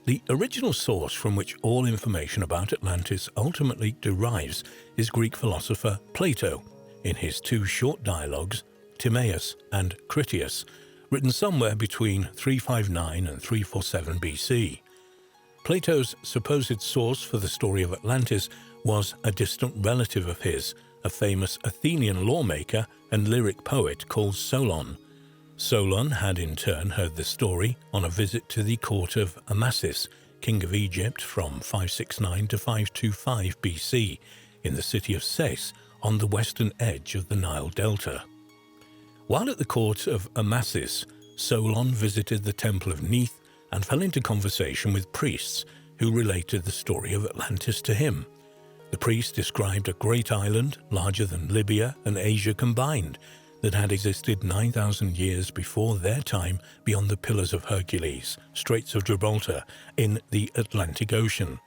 The original source from which all information about Atlantis ultimately derives is Greek philosopher Plato, in his two short dialogues, Timaeus and Critias, written somewhere between 359 and 347 BC. Plato's supposed source for the story of Atlantis was a distant relative of his, a famous Athenian lawmaker and lyric poet called Solon. Solon had in turn heard the story on a visit to the court of Amasis, king of Egypt from 569 to 525 BC, in the city of Sais on the western edge of the Nile Delta. While at the court of Amasis, Solon visited the temple of Neith and fell into conversation with priests who related the story of Atlantis to him. The priest described a great island, larger than Libya and Asia combined, that had existed 9,000 years before their time beyond the Pillars of Hercules, Straits of Gibraltar, in the Atlantic Ocean.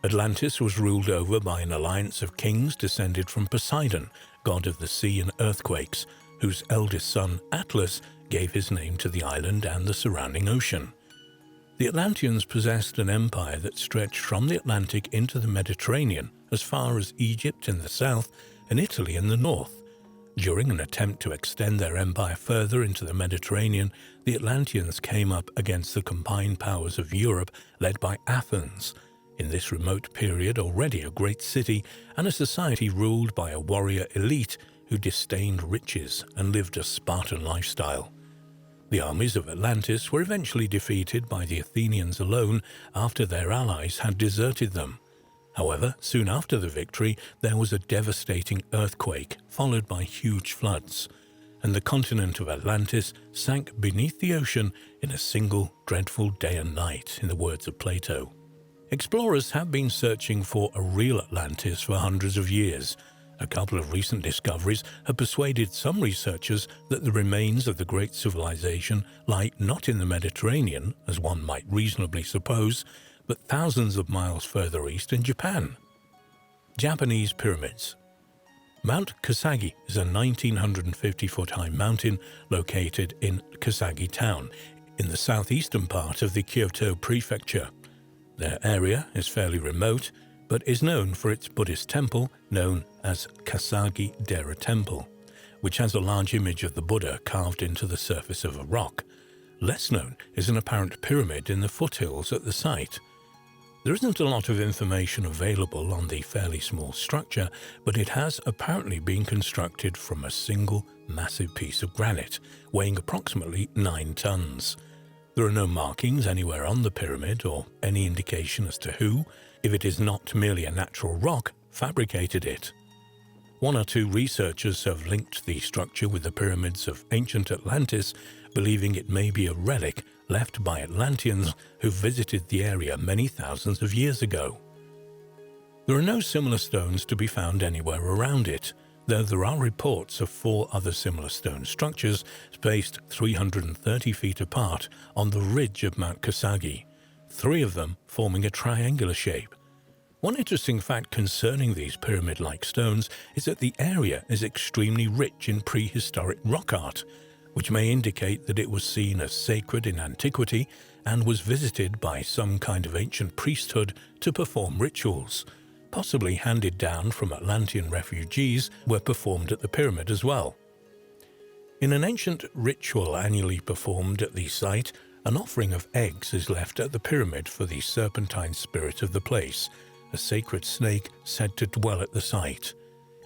Atlantis was ruled over by an alliance of kings descended from Poseidon, god of the sea and earthquakes, whose eldest son, Atlas, gave his name to the island and the surrounding ocean. The Atlanteans possessed an empire that stretched from the Atlantic into the Mediterranean as far as Egypt in the south and Italy in the north. During an attempt to extend their empire further into the Mediterranean, the Atlanteans came up against the combined powers of Europe led by Athens, in this remote period already a great city and a society ruled by a warrior elite who disdained riches and lived a Spartan lifestyle. The armies of Atlantis were eventually defeated by the Athenians alone after their allies had deserted them. However, soon after the victory, there was a devastating earthquake followed by huge floods, and the continent of Atlantis sank beneath the ocean in a single dreadful day and night, in the words of Plato. Explorers have been searching for a real Atlantis for hundreds of years. A couple of recent discoveries have persuaded some researchers that the remains of the great civilization lie not in the Mediterranean, as one might reasonably suppose, but thousands of miles further east in Japan. Japanese pyramids. Mount Kasagi is a 1,950-foot-high mountain located in Kasagi town, in the southeastern part of the Kyoto prefecture. Their area is fairly remote, but is known for its Buddhist temple known as Kasagi-dera Temple, which has a large image of the Buddha carved into the surface of a rock. Less known is an apparent pyramid in the foothills at the site. There isn't a lot of information available on the fairly small structure, but it has apparently been constructed from a single massive piece of granite, weighing approximately 9 tons. There are no markings anywhere on the pyramid or any indication as to who, if it is not merely a natural rock, fabricated it. One or two researchers have linked the structure with the pyramids of ancient Atlantis, believing it may be a relic left by Atlanteans who visited the area many thousands of years ago. There are no similar stones to be found anywhere around it, though there are reports of 4 other similar stone structures spaced 330 feet apart on the ridge of Mount Kasagi, 3 of them forming a triangular shape. One interesting fact concerning these pyramid-like stones is that the area is extremely rich in prehistoric rock art, which may indicate that it was seen as sacred in antiquity and was visited by some kind of ancient priesthood to perform rituals. Possibly handed down from Atlantean refugees, were performed at the pyramid as well. In an ancient ritual annually performed at the site, an offering of eggs is left at the pyramid for the serpentine spirit of the place, a sacred snake said to dwell at the site.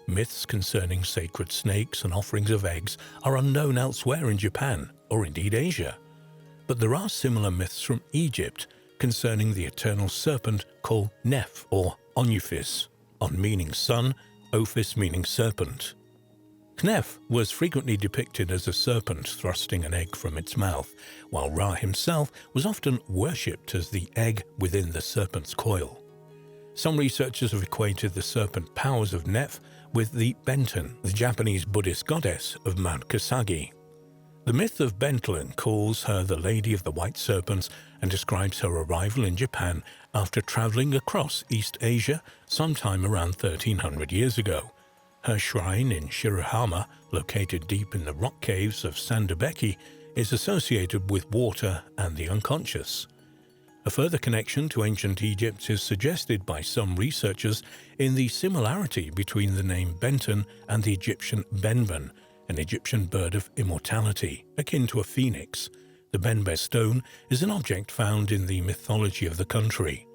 Myths concerning sacred snakes and offerings of eggs are unknown elsewhere in Japan, or indeed Asia. But there are similar myths from Egypt concerning the eternal serpent called Neith or Onuphis, On meaning sun, Ophis meaning serpent. Neith was frequently depicted as a serpent thrusting an egg from its mouth, while Ra himself was often worshipped as the egg within the serpent's coil. Some researchers have equated the serpent powers of Neith with the Benten, the Japanese Buddhist goddess of Mount Kasagi. The myth of Benten calls her the Lady of the White Serpents and describes her arrival in Japan after traveling across East Asia sometime around 1300 years ago. Her shrine in Shirahama, located deep in the rock caves of Sandabeki, is associated with water and the unconscious. A further connection to ancient Egypt is suggested by some researchers in the similarity between the name Benten and the Egyptian Benben, an Egyptian bird of immortality, akin to a phoenix. The Benben stone is an object found in the mythology of the country.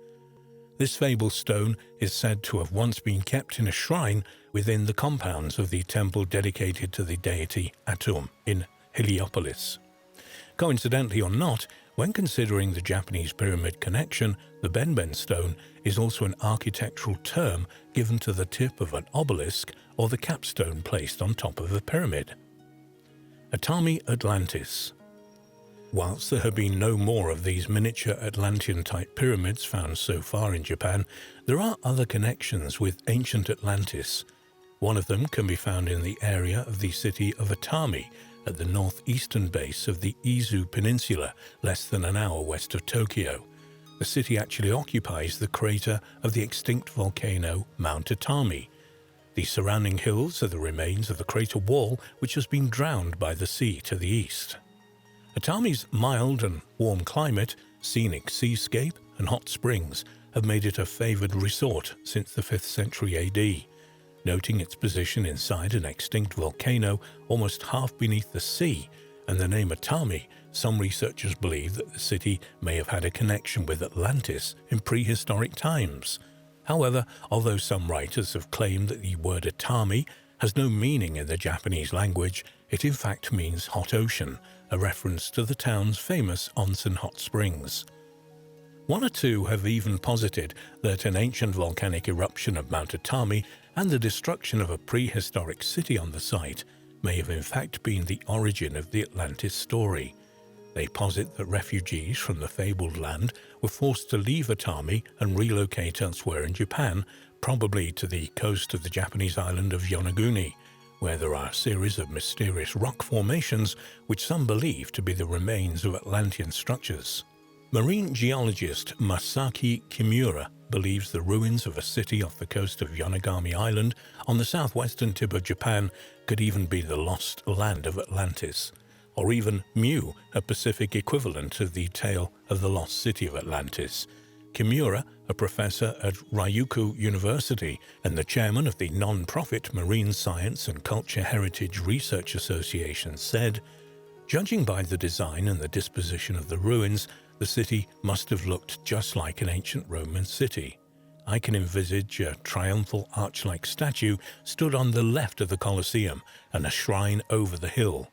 This fabled stone is said to have once been kept in a shrine within the compounds of the temple dedicated to the deity Atum in Heliopolis. Coincidentally or not, when considering the Japanese pyramid connection, the Benben stone is also an architectural term given to the tip of an obelisk or the capstone placed on top of a pyramid. Atami Atlantis. Whilst there have been no more of these miniature Atlantean-type pyramids found so far in Japan, there are other connections with ancient Atlantis. One of them can be found in the area of the city of Atami, at the northeastern base of the Izu Peninsula, less than an hour west of Tokyo. The city actually occupies the crater of the extinct volcano Mount Atami. The surrounding hills are the remains of the crater wall, which has been drowned by the sea to the east. Atami's mild and warm climate, scenic seascape, and hot springs have made it a favored resort since the 5th century AD. Noting its position inside an extinct volcano almost half beneath the sea, and the name Atami, some researchers believe that the city may have had a connection with Atlantis in prehistoric times. However, although some writers have claimed that the word Atami has no meaning in the Japanese language, it in fact means hot ocean, a reference to the town's famous onsen hot springs. One or two have even posited that an ancient volcanic eruption of Mount Atami and the destruction of a prehistoric city on the site may have in fact been the origin of the Atlantis story. They posit that refugees from the fabled land were forced to leave Atami and relocate elsewhere in Japan, probably to the coast of the Japanese island of Yonaguni, where there are a series of mysterious rock formations which some believe to be the remains of Atlantean structures. Marine geologist Masaki Kimura believes the ruins of a city off the coast of Yonaguni Island on the southwestern tip of Japan could even be the lost land of Atlantis, or even Mu, a Pacific equivalent of the tale of the lost city of Atlantis. Kimura, a professor at Ryukyu University and the chairman of the non-profit Marine Science and Culture Heritage Research Association, said, "Judging by the design and the disposition of the ruins, the city must have looked just like an ancient Roman city. I can envisage a triumphal arch-like statue stood on the left of the Colosseum and a shrine over the hill."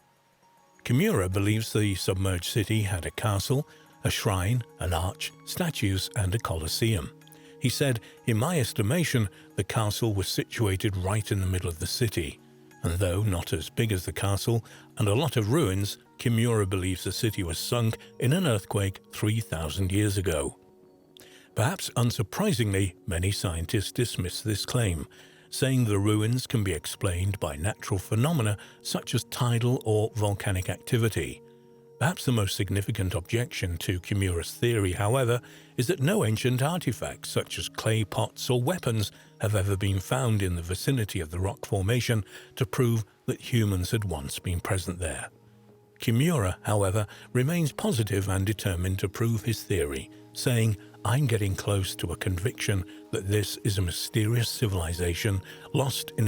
Kimura believes the submerged city had a castle, a shrine, an arch, statues, and a Colosseum. He said, "In my estimation, the castle was situated right in the middle of the city. And though not as big as the castle and a lot of ruins, Kimura believes the city was sunk in an earthquake 3,000 years ago." Perhaps unsurprisingly, many scientists dismiss this claim, saying the ruins can be explained by natural phenomena such as tidal or volcanic activity. Perhaps the most significant objection to Kimura's theory, however, is that no ancient artifacts such as clay pots or weapons have ever been found in the vicinity of the rock formation to prove that humans had once been present there. Kimura, however, remains positive and determined to prove his theory, saying, "I'm getting close to a conviction that this is a mysterious civilization lost in a